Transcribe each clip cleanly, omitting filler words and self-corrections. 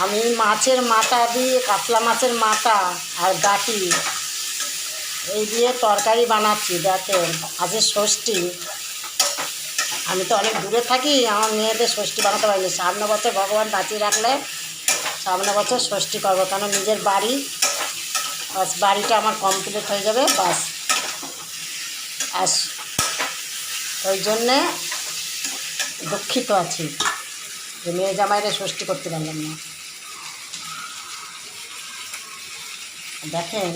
আমি মাছের মাথা দিয়ে, কাতলা মাছের মাথা আর গাটি এই দিয়ে তরকারি বানাচ্ছি। দেখেন আজকে ষষ্ঠী। আমি তো অনেক দূরে থাকি, আমার মেয়েদের ষষ্ঠী বানাতে পারিনি। সামনে বছর ভগবান বাঁচিয়ে রাখলে সামনে বছর ষষ্ঠী করবো, কেন নিজের বাড়ি, বাস বাড়িটা আমার কমপ্লিট হয়ে যাবে বাস। আস ওই জন্যে দুঃখিত আছি যে মেয়ে জামাইরে ষষ্ঠী করতে পারলাম না। দেখেন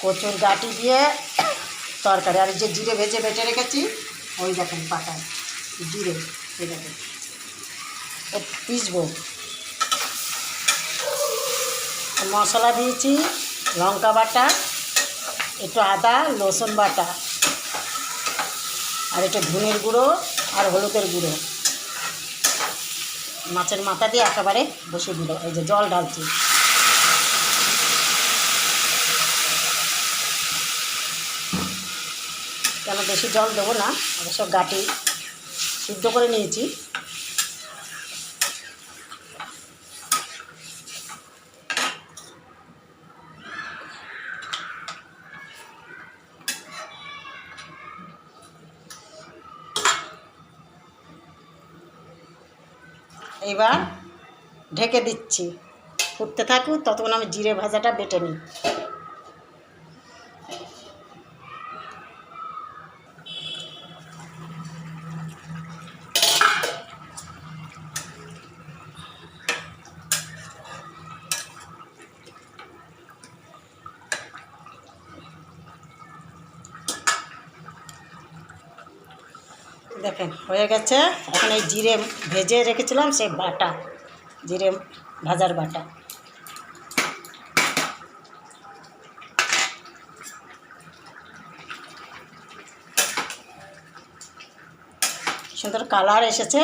কচুর গাটি দিয়ে তরকারি, আর যে জিরে ভেজে বেটে রেখেছি ওই দেখেন পাতায় জিরে, এই দেখেন পিসবো। মশলা দিয়েছি লঙ্কা বাটা, একটু আদা রসুন বাটা, আর একটু ধনের গুঁড়ো আর হলুদের গুঁড়ো। মাছের মাথা দিয়ে একেবারে বসিয়ে দিল। এই যে জল ঢালছি। কেন বেশি জল দেবো না, অবশ্য গাটি সিদ্ধ করে নিয়েছি। এবার ঢেকে দিচ্ছি, ফুটতে থাকুক, ততক্ষণ আমি জিরে ভাজাটা বেটে নিই। দেখেন হয়ে গেছে। এখন এই জিরে ভেজে রেখেছিলাম সে বাটা, জিরে ভাজার বাটা সুন্দর কালার এসেছে।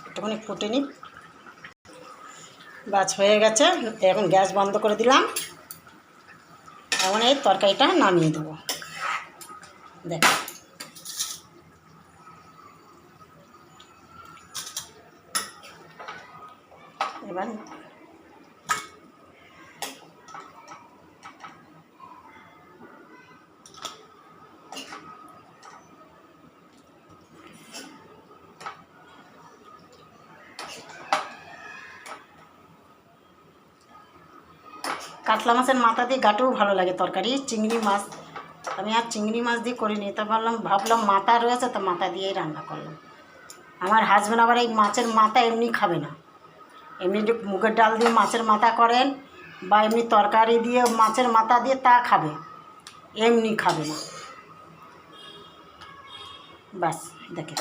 একটুখানি ফুটে নিই, বাস হয়ে গেছে। এখন গ্যাস বন্ধ করে দিলাম। এখন এই তরকারিটা নামিয়ে দেবো। দেখ এবার কাতলা মাছের মাথা দিয়ে গাটেও ভালো লাগে তরকারি। চিংড়ি মাছ আমি আর চিংড়ি মাছ দিয়ে করিনি, তা ভাবলাম মাথা রয়েছে তো মাথা দিয়েই রান্না করলাম। আমার হাজব্যান্ড আবার এই মাছের মাথা এমনি খাবে না। এমনি মুগের ডাল দিয়ে মাছের মাথা করেন বা এমনি তরকারি দিয়ে মাছের মাথা দিয়ে তা খাবে, এমনি খাবে না। ব্যাস দেখে